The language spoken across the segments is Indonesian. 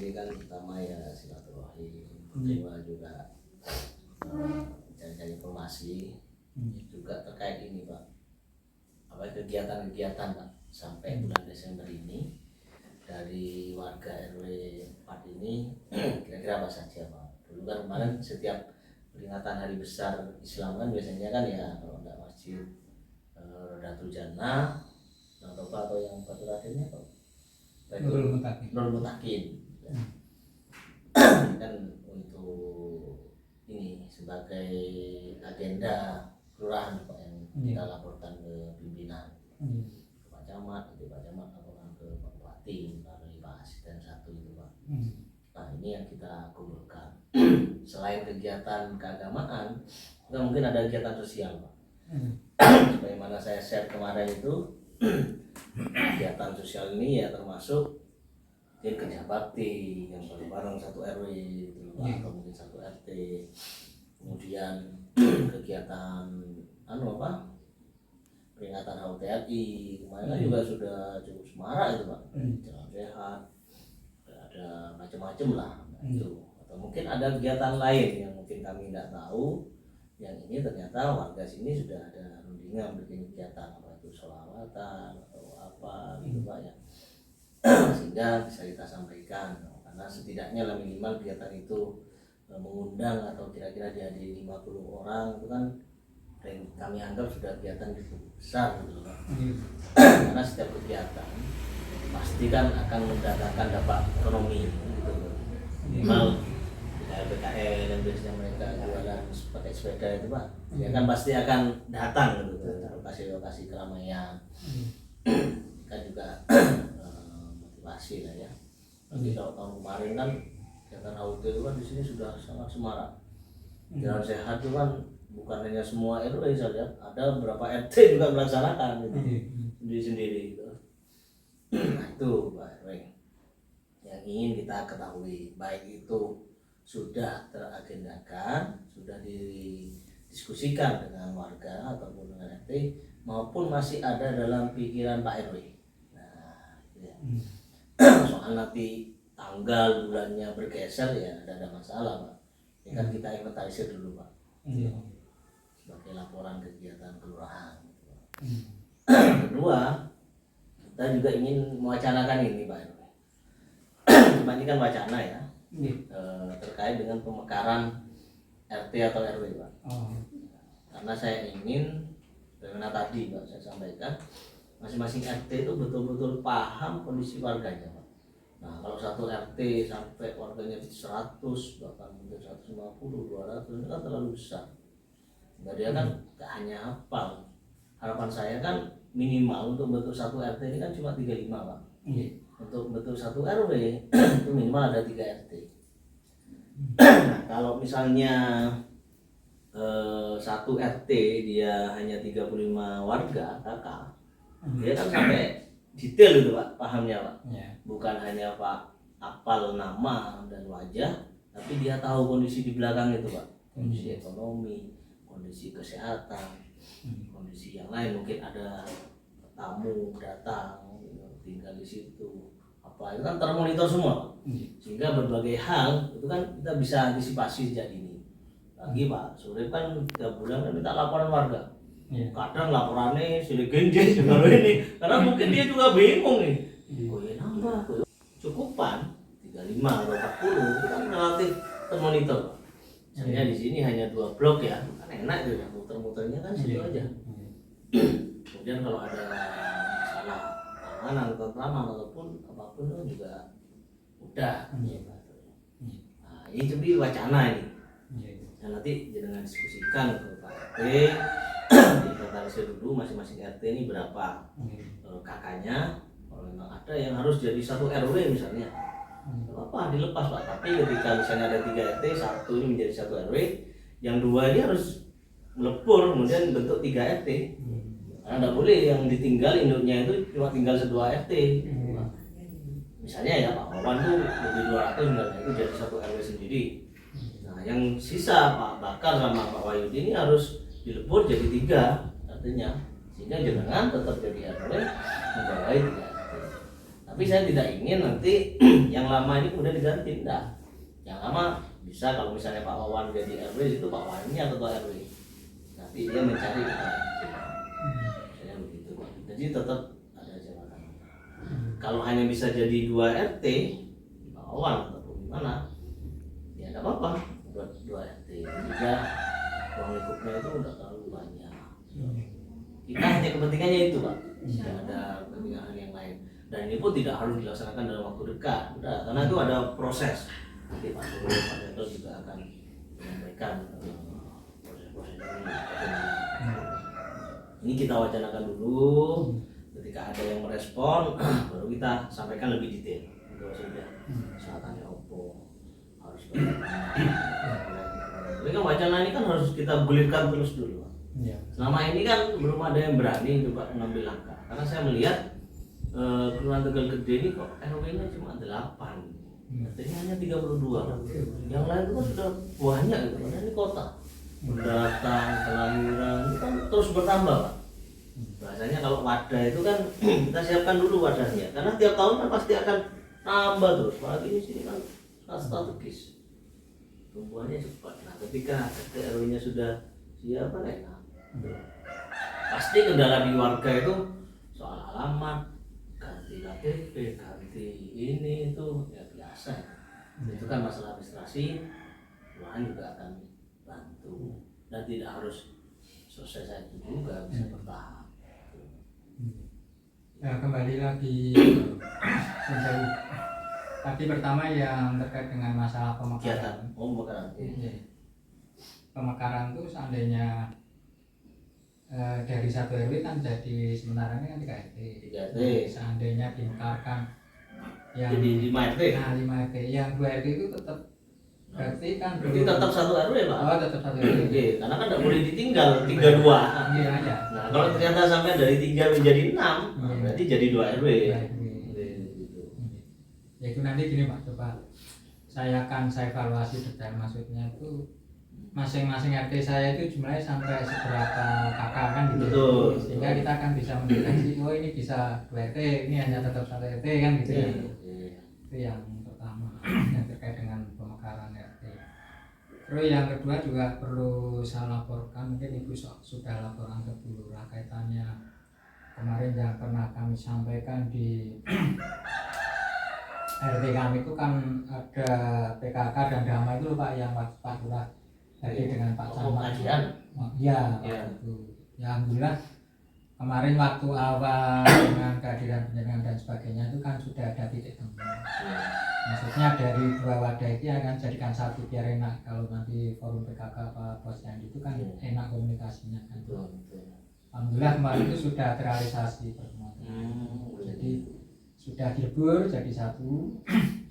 ini kan pertama ya silaturahim, kedua juga cari informasi juga terkait ini Pak, apa kegiatan-kegiatan Pak sampai bulan Desember ini dari warga RW 4 ini kira-kira apa saja Pak? Dulu kan kemarin setiap peringatan hari besar Islam kan biasanya kan ya kalau enggak masjid Rodatul Jannah atau yang Batu Radennya Pak Nurul Mutakin kan untuk ini sebagai agenda kelurahan Pak yang kita laporkan ke pimpinan ke Pak Camat, laporkan ke Pak Bupati melalui Pak Asisten 1 itu Pak. Nah ini yang kita kumpulkan. Selain kegiatan keagamaan, juga mungkin ada kegiatan sosial Pak. Sebagaimana saya share kemarin itu, kegiatan sosial ini ya termasuk mungkin kerja bakti yang bareng satu RW gitu, atau mungkin satu RT, kemudian kegiatan peringatan HUT TNI kemarin kan juga sudah cukup semarak itu Pak, jalan sehat, ada macam-macam lah itu, atau mungkin ada kegiatan lain yang mungkin kami tidak tahu, yang ini ternyata warga sini sudah ada rundingan bikin kegiatan apa itu sholawatan atau apa gitu Pak ya. Sehingga bisa kita sampaikan karena setidaknya lah minimal kegiatan itu mengundang atau kira-kira dihadiri 50 orang itu kan kami anggap sudah kegiatan cukup besar gitu Pak. Karena setiap kegiatan pasti kan akan mendatangkan dampak ekonomi gitu minimal PKL yang biasanya mereka jualan pakai sepeda itu Pak ya kan pasti akan datang gitu ke lokasi-lokasi keramaian. Kan juga motivasi lah ya. Tapi kalau tahun kemarin kan kegiatan HUT itu kan di sini sudah sangat semarak. Jalan sehat itu kan bukan hanya semua RW saya lihat, ada beberapa RT juga melaksanakan gitu, sendiri-sendiri gitu. Nah itu Pak RW yang ingin kita ketahui, baik itu sudah teragendakan, sudah didiskusikan dengan warga ataupun dengan RT, maupun masih ada dalam pikiran Pak RW. Nah itu ya. Soal nanti tanggal bulannya bergeser ya ada masalah Pak. Ini kan kita inventarisir dulu Pak. Sebagai laporan kegiatan kelurahan. Kedua, kita juga ingin mewacanakan ini Pak RW. Cuma ini kan wacana ya. Terkait dengan pemekaran RT atau RW Pak. Karena saya ingin bagaimana tadi Pak saya sampaikan, masing-masing RT itu betul-betul paham kondisi warganya Pak. Nah kalau satu RT sampai warganya 100 bahkan mungkin 150, 200 ini kan terlalu besar. Sehingga dia kan gak hanya hafal. Harapan saya kan minimal untuk bentuk satu RT ini kan cuma 35 Pak. Untuk bentuk satu RW itu minimal ada 3 RT. Nah kalau misalnya satu RT dia hanya 35 warga kakak, dia kan sampai detail itu Pak pahamnya Pak. Bukan hanya Pak hafal nama dan wajah, tapi dia tahu kondisi di belakang itu Pak, kondisi ekonomi, kondisi kesehatan, kondisi yang lain, mungkin ada tamu datang tinggal di situ apa itu kan termonitor semua Pak. Sehingga berbagai hal itu kan kita bisa antisipasi sejak ini. Lagi Pak Surip kan 3 bulan kan minta laporan warga. Kadang laporannya sudah genjeng kalau ini karena mungkin dia juga bingung nih. Oh ya nambah cukupan 35 atau 40 itu kan relatif termonitor. Saya di sini hanya 2 blok ya, kan enak itu ya muter-muternya kan situ aja. Kemudian kalau ada masalah keamanan atau keamanan ataupun apapun itu juga udah. Nah ini jadi wacana ini. Dan nanti dengan diskusikan ke Pak RT, diinventarisir dulu masing-masing RT ini berapa kakaknya. Kalau memang ada yang harus jadi satu RW misalnya, apa dilepas Pak. Tapi ketika misalnya ada 3 RT, satu ini menjadi satu RW, yang 2 ini harus melebur kemudian bentuk 3 RT. Karena tidak boleh yang ditinggal induknya itu cuma tinggal 2 RT. Misalnya ya Pak Wawan itu lebih 200 misalnya itu jadi satu RW sendiri. Nah yang sisa Pak Bakar sama Pak Wahyudi ini harus dilebur jadi 3 artinya, sehingga jenengan tetap jadi RW membawahi 3 RT. Tapi saya tidak ingin nanti yang lama ini kemudian diganti, enggak. Yang lama bisa kalau misalnya Pak Wawan jadi RW itu Pak Wawannya ketua RW. Tapi dia mencari ketua RT. Saya begitu Pak. Jadi tetap ada jabatan. Kalau hanya bisa jadi 2 RT, Pak Wawan atau gimana? Ya enggak apa-apa buat 2 RT. Juga ruang lingkupnya itu udah terlalu banyak. Kita hanya kepentingannya itu Pak. Tidak ada kepentingan yang lain. Dan ini pun tidak harus dilaksanakan dalam waktu dekat. Udah, karena itu ada proses. Nanti Pak Guru, Pak Deto juga akan menyampaikan proses-proses ini. Ini kita wacanakan dulu. Ketika ada yang merespon, baru kita sampaikan lebih detail. Itu saja. Misalkan opo harus bagaimana. Tapi kan wacana ini kan harus kita gulirkan terus dulu. Selama ini kan belum ada yang berani coba mengambil langkah. Karena saya melihat Kelurahan Tegal Gede ini kok RW-nya cuma 8, artinya hanya 32. Yang lain itu kan sudah banyak gitu, karena ini kota. Pendatang, kelahiran itu kan terus bertambah Pak. Bahasanya kalau wadah itu kan kita siapkan dulu wadahnya, karena tiap tahun kan pasti akan nambah terus. Apalagi di sini kan strategis, tumbuhannya cepat. Nah ketika RW-nya sudah siap kan enak. Pasti kendala di warga itu soal alamat, ganti KTP, ganti ini itu ya biasa. Itu kan masalah administrasi, Tuhan juga akan bantu dan tidak harus selesai saja juga, bisa bertahap. Ya, kembali lagi menjauh. Tadi pertama yang terkait dengan masalah pemekaran. Pemekaran. Pemekaran itu seandainya dari 1 RW kan jadi sementara ini kan 3 RT. Seandainya dimekarkan yang jadi 5 RT. Nah, 5 RT. Yang 2 RT itu tetap berarti kan berarti tetap 1 RW Pak. Oh, tetap 1 RW. Karena kan tidak boleh ditinggal 32. Iya aja. Nah, kalau ternyata sampai dari 3 menjadi 6, berarti jadi 2 RW. Ya itu nanti gini Pak, coba saya evaluasi detail, maksudnya itu masing-masing RT saya itu jumlahnya sampai seberapa kakak kan gitu. Betul. Sehingga kita akan bisa mendeteksi, oh ini bisa 2 RT, ini hanya tetap 1 RT kan gitu ya. Itu yang pertama yang terkait dengan pemekaran RT. Terus yang kedua juga perlu saya laporkan, mungkin Ibu sudah laporan ke Bu Lurah kaitannya kemarin yang pernah kami sampaikan di RT kami itu kan ada PKK dan drama itu Pak, yang Pak Lurah tadi dengan Pak Camat. Ya, itu. Ya alhamdulillah kemarin waktu awal dengan kehadiran penjaringan dan sebagainya itu kan sudah ada titik temu. Maksudnya dari 2 wadah itu akan jadikan satu biar enak, kalau nanti forum PKK apa posyandu itu kan enak komunikasinya kan. Alhamdulillah kemarin itu sudah terrealisasi pertemuan. Jadi sudah dilebur jadi satu,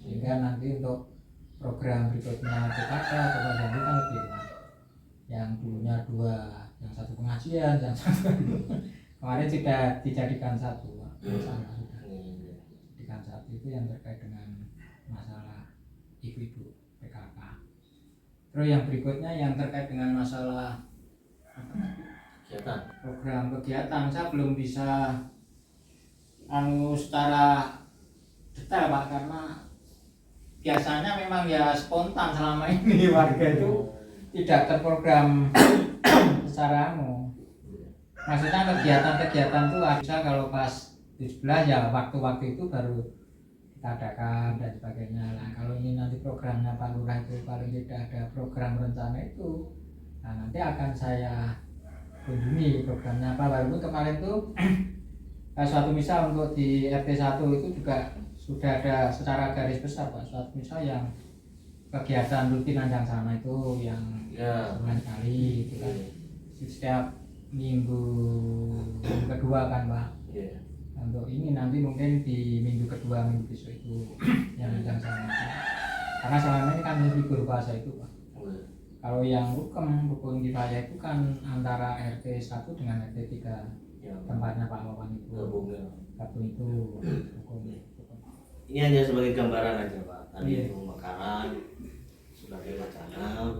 sehingga nanti untuk program berikutnya PKK atau posyandu kan lebih enak. Yang dulunya 2, yang satu pengajian, yang satu kemarin sudah dijadikan satu. Sudah dijadikan satu, itu yang terkait dengan masalah ibu-ibu PKK. Terus yang berikutnya yang terkait dengan masalah kegiatan, program kegiatan, saya belum bisa secara detail Pak, karena biasanya memang ya spontan selama ini warga itu tidak terprogram secara maksudnya kegiatan-kegiatan itu bisa kalau pas 17 ya waktu-waktu itu baru kita adakan dan sebagainya. Nah kalau ini nanti programnya Pak Lurah itu paling tidak ada program rencana itu, nah nanti akan saya kunjungi programnya apa. Walaupun kemarin tuh suatu misal untuk di RT 1 itu juga sudah ada secara garis besar Pak, suatu misal yang kegiatan rutin Anjang Sana itu yang sebulan sekali itu kan setiap minggu kedua kan Pak. Untuk ini nanti mungkin di minggu kedua, minggu besok itu yang Anjang Sana itu. Karena selama ini kan libur puasa itu Pak. Kalau yang rukun kifayah itu kan antara RT 1 dengan RT 3 tempatnya Pak Wawan itu. Gabung itu rukun. Ini hanya sebagai gambaran aja Pak. Tadi pemekaran sebagai wacana,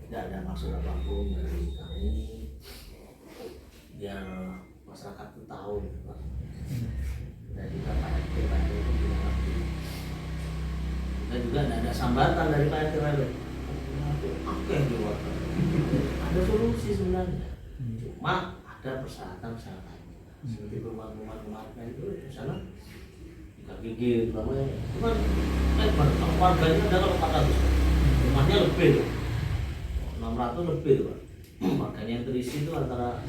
tidak ada maksud apapun dari kami, biar masyarakat itu tahu Pak. Dan juga Pak RT sambatan dari Pak RT RW. Oke, ada solusi sebenarnya. Cuma ada persyaratan-persyaratannya. Seperti rumah-rumah itu di sana ikan gigi namanya. Cuman kalau warganya ada kalau 400, rumahnya lebih tuh, 600 lebih tuh Pak. Makanya yang terisi itu antara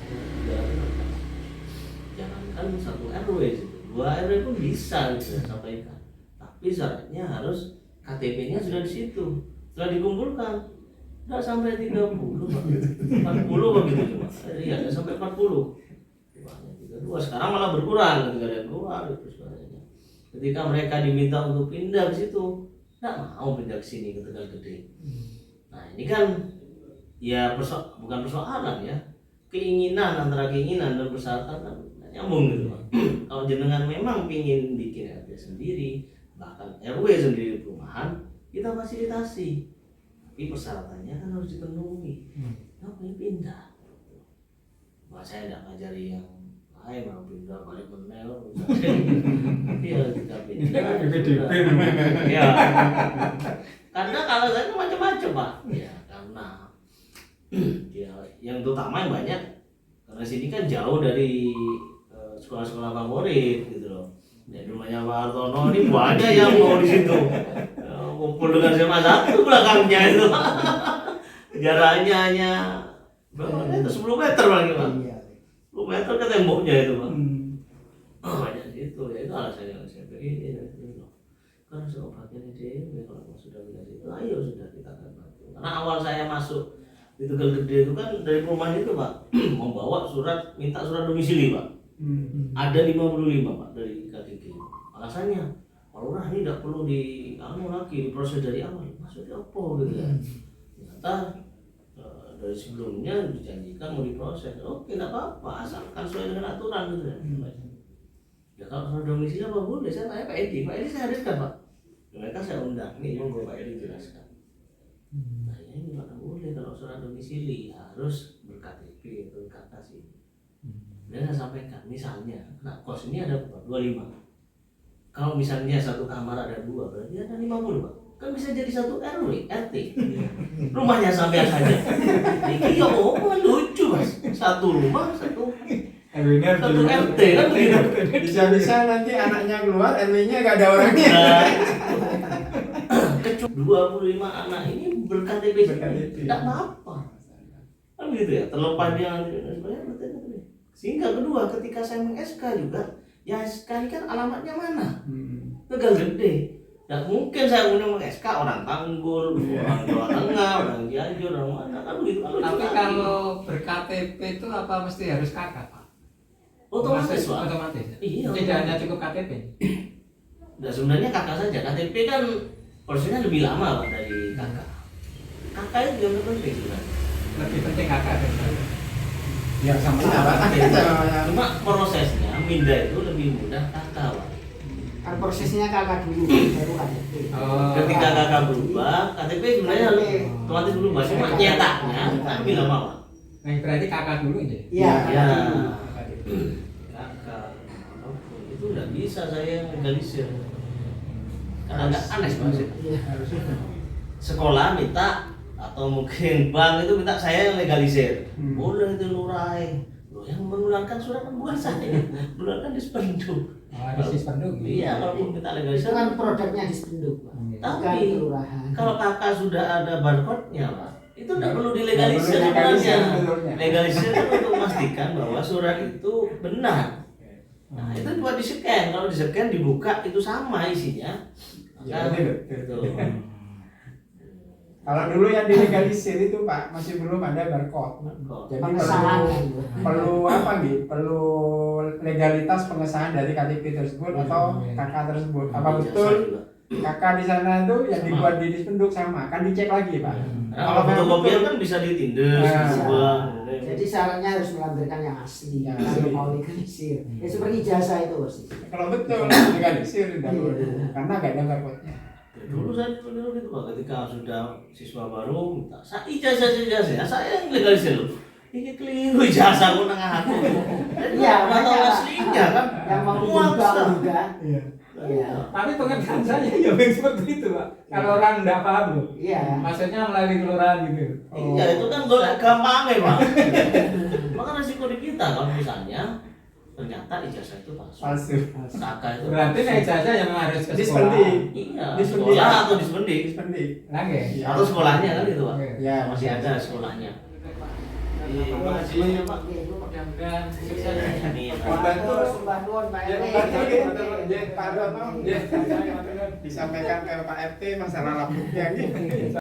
jangankan satu RW itu, 2 RW pun bisa gitu sampaikan. Tapi syaratnya harus KTP-nya sudah di situ. Setelah dikumpulkan, nggak sampai 30, 40 begitu cuma. Iya, nggak sampai 40. Sekarang malah berkurang ketika ada yang keluar itu sebenarnya. Ketika mereka diminta untuk pindah ke situ, nggak mau pindah ke sini ke Tegal Gede. Nah ini kan ya bukan persoalan ya, keinginan antara keinginan dan persyaratan kan nyambung gitu Pak. Kalau jenengan memang ingin bikin RT sendiri, bahkan RW sendiri perumahan, kita fasilitasi. Tapi persyaratannya kan harus dipenuhi. Nggak boleh pindah. Wah, saya tidak ngajari yang lain mau pindah balik menel. Tapi ya kita pindah. Ya. Karena kalau saya itu macam-macam Pak. Ya karena ya yang terutama yang banyak karena sini kan jauh dari sekolah-sekolah favorit gitu loh. Dari rumahnya Pak Hartono ini banyak yang mau di situ. Kumpul dengan SMA 1 belakangnya itu. Jaraknya hanya berapa meter? 10 meter lagi Pak. 10 meter ke temboknya itu Pak. Banyak itu ya, itu alasannya saya ini karena saya bagian ini kalau sudah pindah situ, ayo sudah kita akan bantu. Karena awal saya masuk di Tegal Gede itu kan dari perumahan itu Pak, membawa minta surat domisili Pak. Ada 55 Pak dari KTP. Alasannya, kalau ini tidak perlu diproses dari awal, maksudnya apa gitu ya. Ternyata dari sebelumnya dijanjikan mau diproses, oke tidak apa-apa, asalkan sesuai dengan aturan gitu ya. Ya kalau surat domisili apa boleh, saya tanya Pak Edi saya hadirkan Pak. Mereka saya undang, nih monggo Pak Edi jelaskan. Nah ini mana boleh kalau surat domisili harus ber-KTP atau KK sih. Dan saya sampaikan, misalnya, nah kos ini ada 25. Kalau misalnya satu kamar ada 2, berarti ada 50 Pak. Kan bisa jadi satu RW, RT. Rumahnya sampean saja. Ini ya lucu Mas. Satu rumah, satu RT kan begitu. Bisa-bisa nanti anaknya keluar, RW-nya gak ada orangnya. Kecuali 25 anak ini ber-KTP tidak apa-apa. Kan begitu ya, terlepas dia sehingga kedua ketika saya meng-SK juga, ya SK ini kan alamatnya mana? Tegal Gede. Tidak mungkin saya undang meng-SK orang Tanggul, orang Jawa Tengah, orang Cianjur, orang mana kan begitu. Tapi kalau ber-KTP itu apa mesti harus kakak Pak? Otomatis Pak. Otomatis. Iya. Tidak hanya cukup KTP. Nah sebenarnya kakak saja. KTP kan prosesnya lebih lama Pak dari kakak. Kakak itu juga penting sebenarnya. Lebih penting kakak daripada. Ya sama Cuma prosesnya mindah itu lebih mudah kakak Pak. Kan prosesnya kakak dulu baru KTP. Ketika kakak berubah, KTP sebenarnya otomatis berubah. Cuma nyetaknya kan lebih lama Pak. Nah berarti kakak dulu aja. Iya. Ya. Kakak itu nggak bisa saya legalisir. Karena agak aneh Pak. Sekolah minta atau mungkin bank itu minta saya yang legalisir. Boleh itu lurai. Loh yang mengeluarkan surat kan bukan saya, mengeluarkan Dispenduk. Ada Dispenduk. Iya, kalau minta legalisir Itu kan produknya Dispenduk Pak. Tapi kelurahan. kalau kakak sudah ada barcode-nya Pak, itu tidak perlu dilegalisir sebenarnya. Legalisir itu untuk memastikan bahwa surat itu benar. Nah itu buat di-scan, kalau di-scan dibuka itu sama isinya. Ya, betul. Kalau dulu yang dilegalisir itu Pak masih belum ada barcode. Jadi Pengesahan. perlu apa nih? Perlu legalitas pengesahan dari KTP tersebut atau KK tersebut. Apa betul KK di sana itu yang dibuat di Dispenduk sama? Kan dicek lagi Pak. Kalau fotokopian kan bisa ditindas, Jadi syaratnya harus melampirkan yang asli. Kalau mau legalisir. Ya seperti ijazah itu Bos. Kalau betul legalisir tidak perlu karena gak ada barcode-nya. Dulu saya dulu gitu Pak, ketika sudah siswa baru minta ijazah saya yang legalisir loh. Ini keliru ijazah aku tengah aku. Iya, nggak tahu makanya. aslinya kan. Yang mau Muak, dibuka Ustaz. juga. Iya. Iya. Tapi pengertian saya ya memang seperti itu Pak. Kalau orang nggak paham loh. Iya. Maksudnya melalui kelurahan gitu. Iya, itu kan golek gampang ya, Pak. Maka resiko di kita kalau misalnya ternyata ijazah itu palsu. Palsu. Kakak itu. Berarti nek ijazah yang harus ke sekolah. Dispendik. Iya, Dispendik. sekolah atau dispendik. Dispendik. Lagi. Iya. Atau sekolahnya kan gitu, Pak. Ya, Masih ada sekolahnya. Terima kasih Pak. Mudah-mudahan sukses. Amin. Membantu. Mbak Nuwun, Pak Ya, RT. membantu ya, Pak Dono, ya, disampaikan ke Pak RT masalah laptopnya gitu.